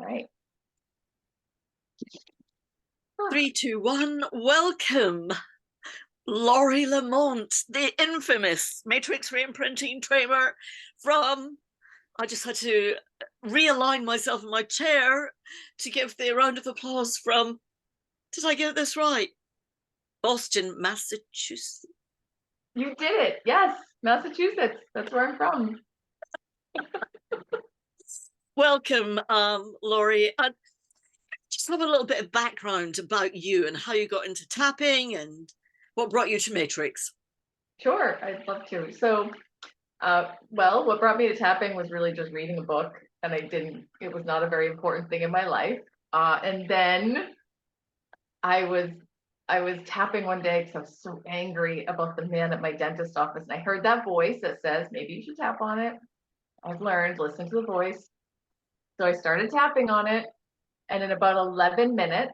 All right. 3, 2, 1. Welcome, Laurie Lamont, the infamous Matrix reimprinting trainer from, I just had to realign myself in my chair to give the round of applause from, did I get this right? Boston, Massachusetts. You did it. Yes, Massachusetts. That's where I'm from. Welcome, Laurie. I just have a little bit of background about you and how you got into tapping and what brought you to Matrix. Sure, I'd love to. So, well, what brought me to tapping was really just reading a book, and it was not a very important thing in my life. And then I was tapping one day because I was so angry about the man at my dentist office, and I heard that voice that says, maybe you should tap on it. I've learned, listen to the voice. So I started tapping on it, and in about 11 minutes,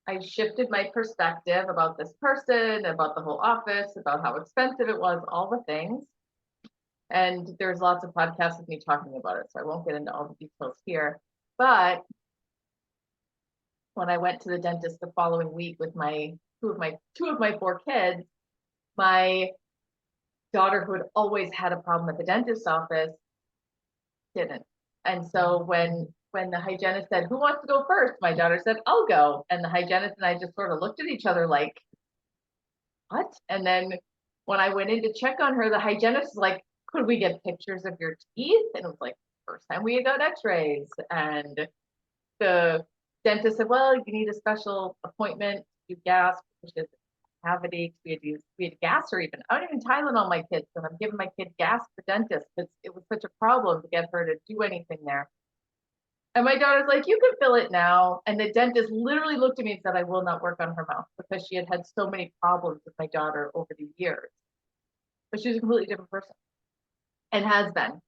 I shifted my perspective about this person, about the whole office, about how expensive it was, all the things. And there's lots of podcasts with me talking about it, so I won't get into all the details here. But when I went to the dentist the following week with two of my four kids, my daughter, who had always had a problem at the dentist's office, didn't. And so when the hygienist said, "Who wants to go first?" my daughter said, "I'll go." And the hygienist and I just sort of looked at each other like, what? And then when I went in to check on her, the hygienist was like, "Could we get pictures of your teeth?" And it was like, first time we had got x-rays. And the dentist said, "Well, you need a special appointment to do gas, which is a cavity." We had gas, or even, I don't even Tylenol my kids, and I'm giving my kid gas to the dentist because it was such a problem to get her to do anything there. And my daughter's like, "You can fill it now." And the dentist literally looked at me and said, "I will not work on her mouth," because she had had so many problems with my daughter over the years. But she's a completely different person and has been.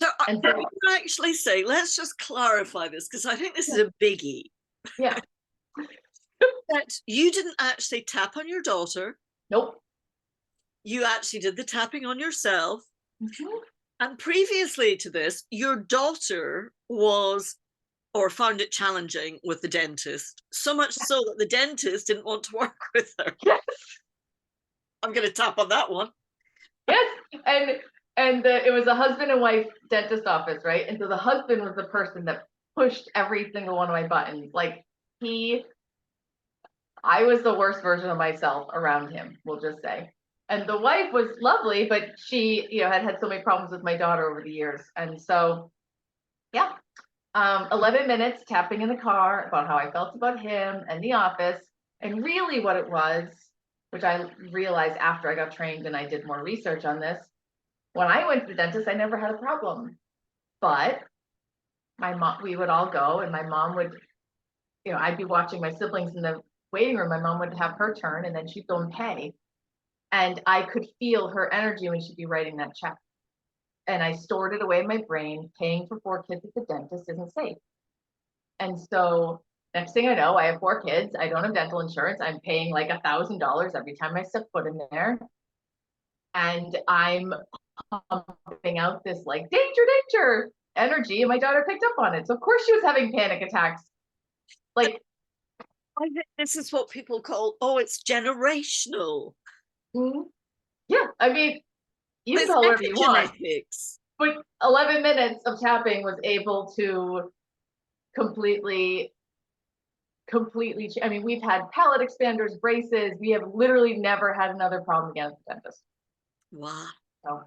So And I so, would actually say, let's just clarify this, because I think this is a biggie. yeah, That you didn't actually tap on your daughter. nope. You actually did the tapping on yourself. Mhm. And previously to this, your daughter was or found it challenging with the dentist, so much so that the dentist didn't want to work with her. Yes, I'm going to tap on that one. yes. It was a husband and wife dentist office, right? And so the husband was the person that pushed every single one of my buttons. Like I was the worst version of myself around him, we'll just say. And the wife was lovely, but she, had had so many problems with my daughter over the years. And so, yeah, 11 minutes tapping in the car about how I felt about him and the office. And really what it was, which I realized after I got trained and I did more research on this, when I went to the dentist, I never had a problem. But my mom, we would all go, and my mom would, I'd be watching my siblings in the waiting room. My mom would have her turn, and then she'd go and pay. And I could feel her energy when she'd be writing that check. And I stored it away in my brain. Paying for four kids at the dentist isn't safe. And so next thing I know, I have four kids. I don't have dental insurance. I'm paying like $1,000 every time I step foot in there. And I'm pumping out this like danger, danger energy. And my daughter picked up on it. So of course she was having panic attacks. Like, I think this is what people call, oh, it's generational. yeah, I mean, you can It's call it whatever you want. epigenetics. But 11 minutes of tapping was able to completely, I mean, we've had palate expanders, braces. We have literally never had another problem again at the dentist. Wow. So,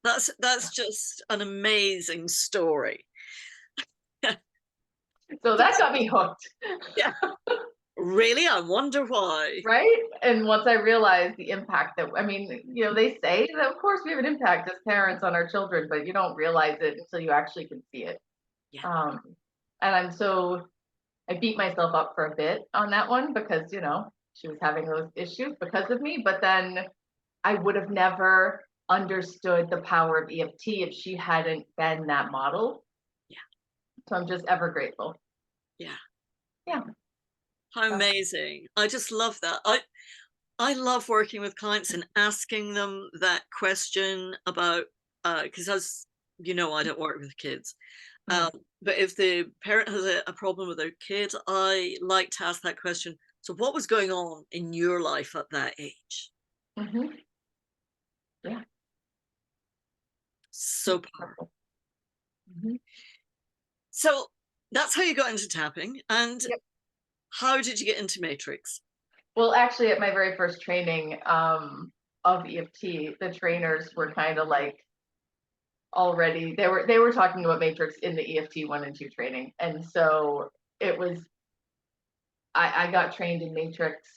That's just an amazing story. so that got me hooked. Yeah. Really? I wonder why. Right? And once I realized the impact that, I mean, they say that of course we have an impact as parents on our children, but you don't realize it until you actually can see it. Yeah. And I beat myself up for a bit on that one because, she was having those issues because of me, but then I would have never understood the power of EFT if she hadn't been that model. Yeah. So I'm just ever grateful. Yeah. Yeah. How amazing. I just love that. I love working with clients and asking them that question about, because as you know, I don't work with kids. Um, but if the parent has a problem with their kid, I like to ask that question. So what was going on in your life at that age? Mm-hmm. Yeah. So powerful. Mm-hmm. So that's how you got into tapping. And Yep. how did you get into Matrix? Well, actually, at my very first training of EFT, the trainers were kind of like already they were talking about Matrix in the EFT 1 and 2 training, and so it was I got trained in Matrix.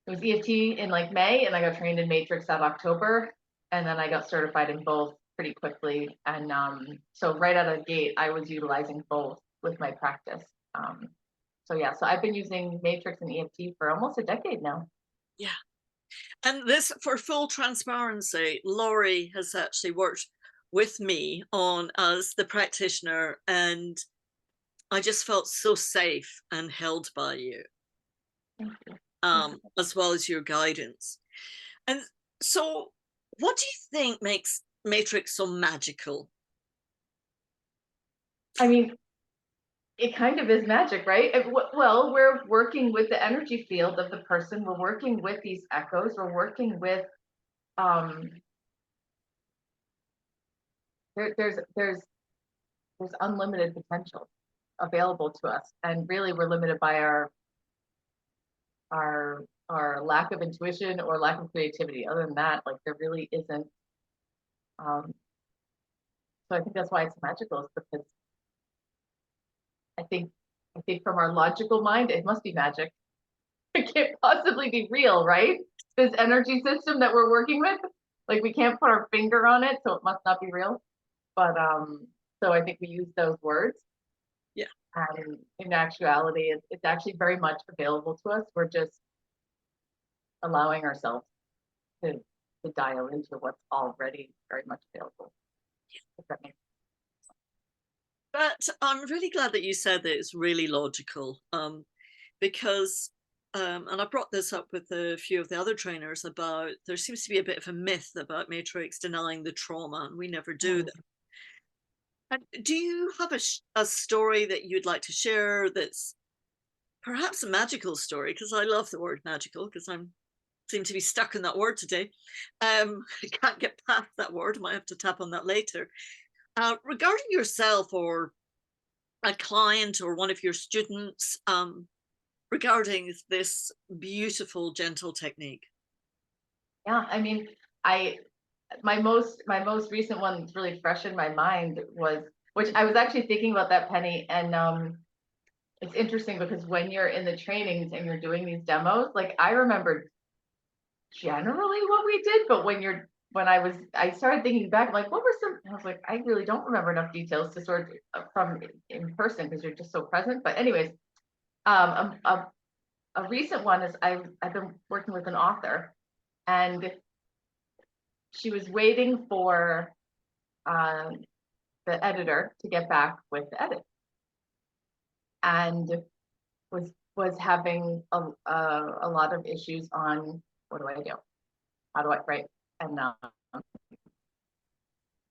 It was EFT in like May, and I got trained in Matrix that October, and then I got certified in both pretty quickly. And so right out of the gate, I was utilizing both with my practice. So yeah, so I've been using Matrix and EFT for almost a decade now. Yeah. And this, for full transparency, Laurie has actually worked with me on as the practitioner, and I just felt so safe and held by you, Thank you. as well as your guidance. And so, what do you think makes Matrix so magical? I mean, it kind of is magic, right? Well, we're working with the energy field of the person. We're working with these echoes. We're working with um, there's unlimited potential available to us, and really we're limited by our lack of intuition or lack of creativity. Other than that, like there really isn't. So I think that's why it's magical, is because I think from our logical mind, it must be magic. It can't possibly be real, right? This energy system that we're working with, like we can't put our finger on it, so it must not be real. But so I think we use those words. Yeah. And in actuality, it's actually very much available to us. We're just allowing ourselves to dial into what's already very much available. If that makes But I'm really glad that you said that it's really logical, because, and I brought this up with a few of the other trainers about there seems to be a bit of a myth about Matrix denying the trauma, and we never do sense. that. And do you have a story that you'd like to share that's perhaps a magical story? Because I love the word magical, because I'm seem to be stuck in that word today. I can't get past that word. Might have to tap on that later. Regarding yourself or a client or one of your students, regarding this beautiful, gentle technique. Yeah, I mean, I my most recent one that's really fresh in my mind was, which I was actually thinking about that, Penny, and it's interesting because when you're in the trainings and you're doing these demos, like I remember generally what we did, but I started thinking back, like what were some, I was like, I really don't remember enough details to sort from in person because you're just so present. But anyways, a recent one is I've been working with an author, and she was waiting for um, the editor to get back with the edit, and was having a lot of issues on what do I do, how do I write, and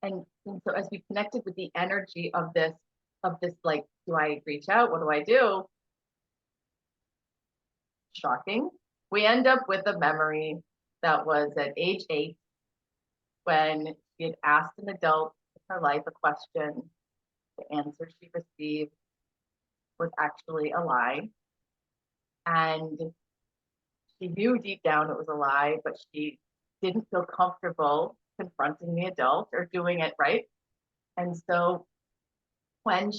and so as we connected with the energy of this, like, do I reach out, what do I do, shocking, we end up with a memory that was at age 8 when she had asked an adult in her life a question. The answer she received was actually a lie. And she knew deep down it was a lie, but she didn't feel comfortable confronting the adult or doing it right. And so when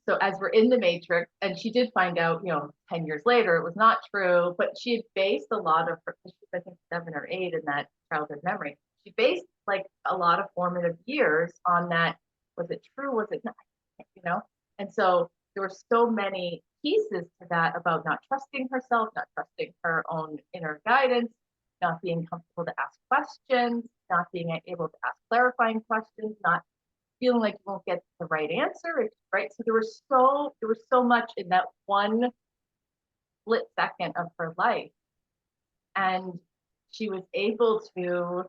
so as we're in the matrix, and she did find out, 10 years later, it was not true, but she had based a lot of her, she was, I think, 7 or 8 in that childhood memory. She based like a lot of formative years on that. Was it true? Was it not? And so there were so many pieces to that about not trusting herself, not trusting her own inner guidance, not being comfortable to ask questions, not being able to ask clarifying questions, not feeling like you won't get the right answer, right? So there was so much in that one split second of her life, and she was able to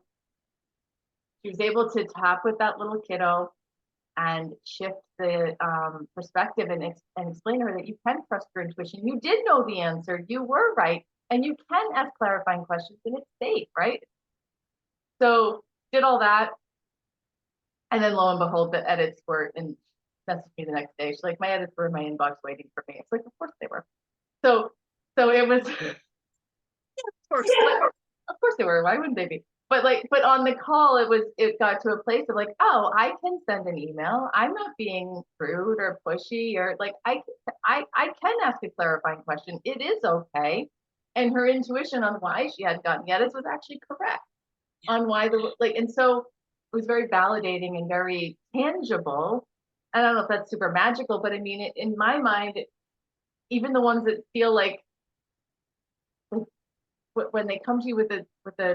tap with that little kiddo and shift the perspective and explain to her that you can trust your intuition. You did know the answer, you were right, and you can ask clarifying questions and it's safe, right? So did all that. And then lo and behold, the edits were in, messaged me the next day. She's like, my edits were in my inbox waiting for me. It's like, of course they were. So it was, of course they were. Why wouldn't they be? But on the call, it got to a place of like, oh, I can send an email. I'm not being rude or pushy, or like, I can ask a clarifying question. It is okay. And her intuition on why she hadn't gotten the edits was actually correct on why and so it was very validating and very tangible. I don't know if that's super magical, but I mean, in my mind, even the ones that feel like when they come to you with a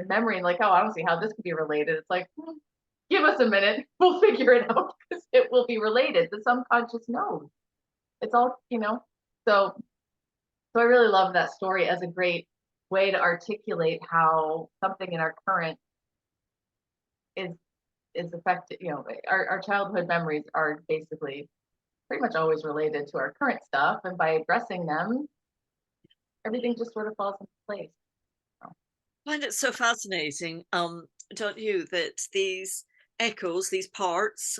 memory and like, oh, I don't see how this could be related. It's like, give us a minute, we'll figure it out because it will be related. The subconscious knows. It's all, So I really love that story as a great way to articulate how something in our current is affected. Our childhood memories are basically pretty much always related to our current stuff, and by addressing them, everything just sort of falls into place. I find it so fascinating, don't you, that these echoes, these parts,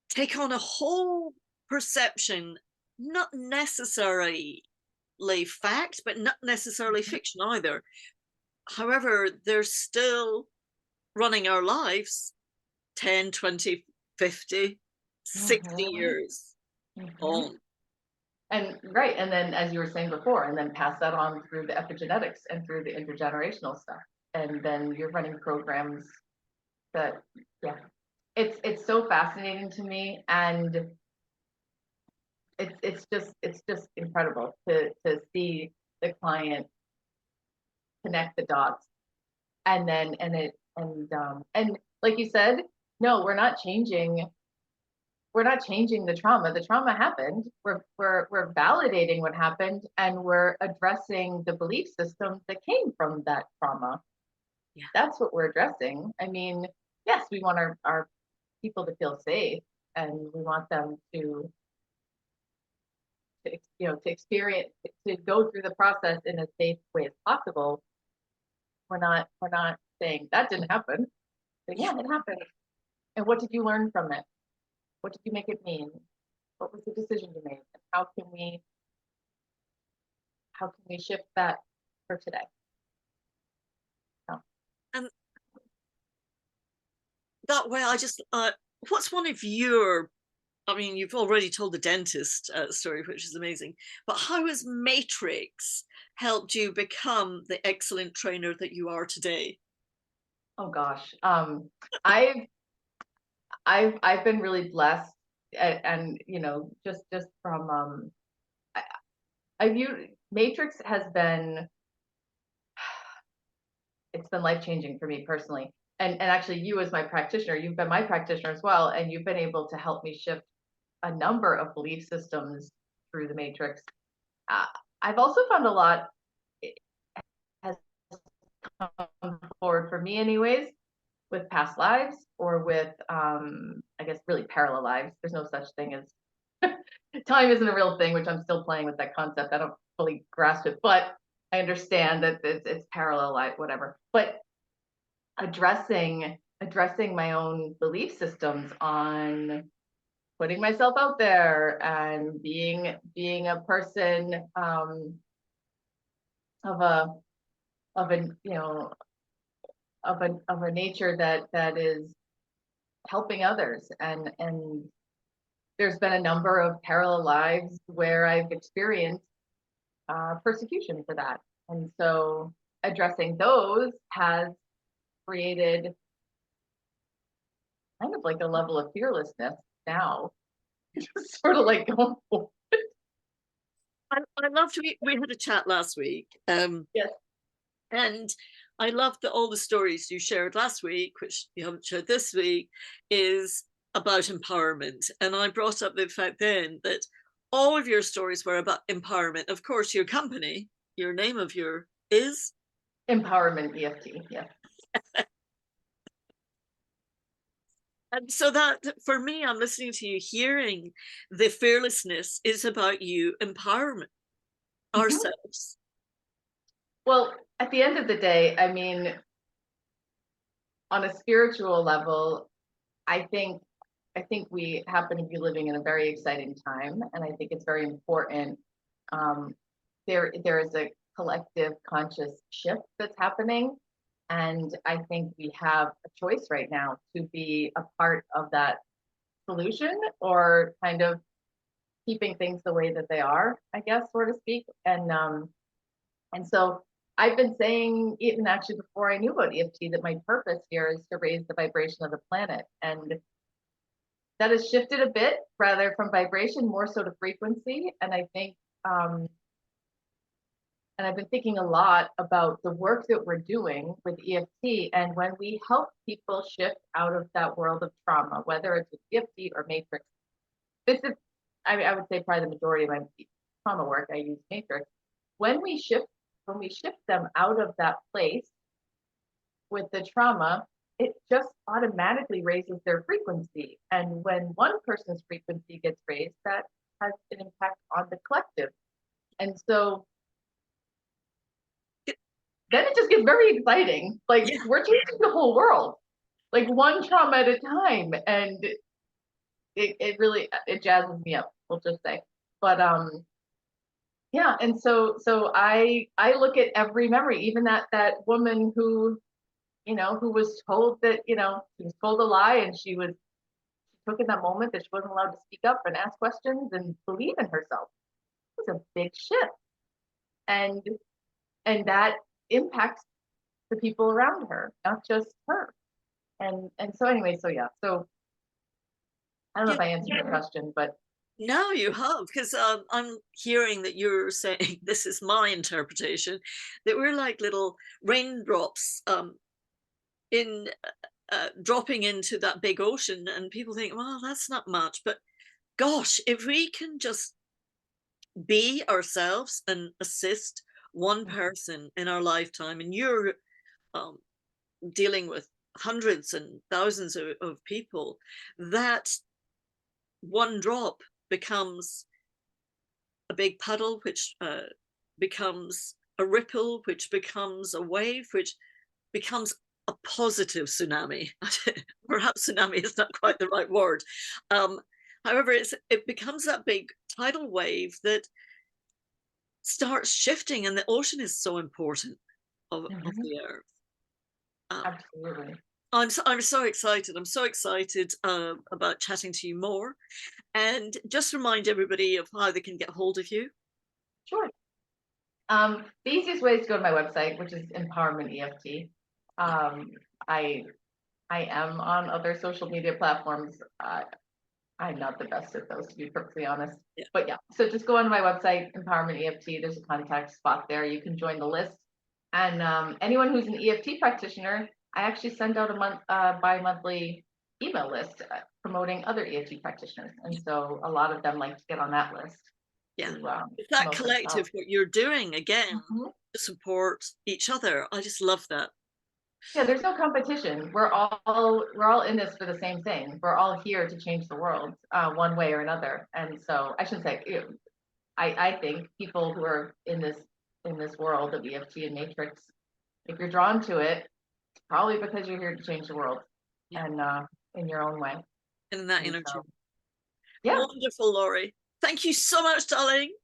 take on a whole perception, not necessarily fact, but not necessarily fiction either. However, they're still running our lives 10, 20, 50, 60 years on. And right, and then as you were saying before, and then pass that on through the epigenetics and through the intergenerational stuff, and then you're running programs that, yeah, it's so fascinating to me, and it's just incredible to see the client connect the dots, and then and like you said, no, we're not changing the trauma. The trauma happened. We're validating what happened, and we're addressing the belief systems that came from that trauma. Yeah. That's what we're addressing. I mean, yes, we want our people to feel safe, and we want them to experience, to go through the process in as safe way as possible. We're not saying that didn't happen. But yeah, it happened. And what did you learn from it? What did you make it mean? What was the decision you made? And how can we shift that for today? And that way, what's one of your, I mean, you've already told the dentist story, which is amazing, but how has Matrix helped you become the excellent trainer that you are today? Oh gosh, I've been really blessed, and just from I view Matrix has been, it's been life-changing for me personally, and actually you as my practitioner, you've been my practitioner as well, and you've been able to help me shift a number of belief systems through the Matrix. I've also found a lot has come forward for me anyways, with past lives, or with I guess really parallel lives. There's no such thing as time isn't a real thing, which I'm still playing with that concept. I don't fully grasp it, but I understand that it's parallel life, whatever. But addressing my own belief systems on putting myself out there and being a person of a of a nature that is helping others, and there's been a number of parallel lives where I've experienced persecution for that, and so addressing those has created kind of like a level of fearlessness now. Just sort of like going forward. I loved we had a chat last week. Yes. And I loved that all the stories you shared last week, which you haven't shared this week, is about empowerment. And I brought up the fact then that all of your stories were about empowerment. Of course, your company, your name of your is Empowerment EFT. Yeah. And so that for me, I'm listening to you, hearing the fearlessness is about you empowering Mhm. ourselves. Well, at the end of the day, I mean, on a spiritual level, I think I think we happen to be living in a very exciting time, and I think it's very important. Um, there is a collective conscious shift that's happening, and I think we have a choice right now to be a part of that solution, or kind of keeping things the way that they are, I guess, so to speak. And so I've been saying, even actually before I knew about EFT, that my purpose here is to raise the vibration of the planet. And that has shifted a bit, rather from vibration more so to frequency. And I think, um, and I've been thinking a lot about the work that we're doing with EFT. And when we help people shift out of that world of trauma, whether it's with EFT or Matrix, this is, I would say probably the majority of my trauma work, I use Matrix. When we shift, when we shift them out of that place with the trauma, it just automatically raises their frequency. And when one person's frequency gets raised, that has an impact on the collective. And so then it just gets very exciting. Like, Yeah, we're changing the whole world, like one trauma at a time. And it really, it jazzes me up, we'll just say. But yeah, and so I look at every memory, even that woman who, who was told that, she was told a lie, and she took in that moment that she wasn't allowed to speak up and ask questions and believe in herself. It was a big shift. And that impacts the people around her, not just her. And so anyway, so yeah. So I don't know yeah. if I answered your question, but No, you have, because I'm hearing that you're saying, this is my interpretation, that we're like little raindrops in dropping into that big ocean, and people think, well, that's not much, but gosh, if we can just be ourselves and assist one person in our lifetime, and you're um, dealing with hundreds and thousands of people, that one drop becomes a big puddle, which becomes a ripple, which becomes a wave, which becomes a positive tsunami. Perhaps tsunami is not quite the right word. Um, However, it becomes that big tidal wave that starts shifting, and the ocean is so important of mhm, the earth. Um, absolutely. I'm so excited. I'm so excited about chatting to you more. And just remind everybody of how they can get hold of you. Sure. The easiest way is to go to my website, which is Empowerment EFT. Yeah. Um, I I am on other social media platforms. I'm not the best at those, to be perfectly honest. Yeah. But yeah, so just go onto my website, Empowerment EFT. There's a contact spot there. You can join the list. And anyone who's an EFT practitioner, I actually send out a bi-monthly email list promoting other EFT practitioners. And so a lot of them like to get on that list Yeah. to It's that promote collective, themselves. what you're doing again Mhm. to support each other. I just love that. Yeah, there's no competition. We're all in this for the same thing. We're all here to change the world, one way or another. And so I shouldn't say, I think people who are in this world of EFT and Matrix, if you're drawn to it, it's probably because you're here to change the world, Yeah. and in your own way. And that And energy. so yeah, Wonderful, Laurie. Thank you so much, darling.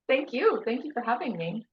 thank you for having me.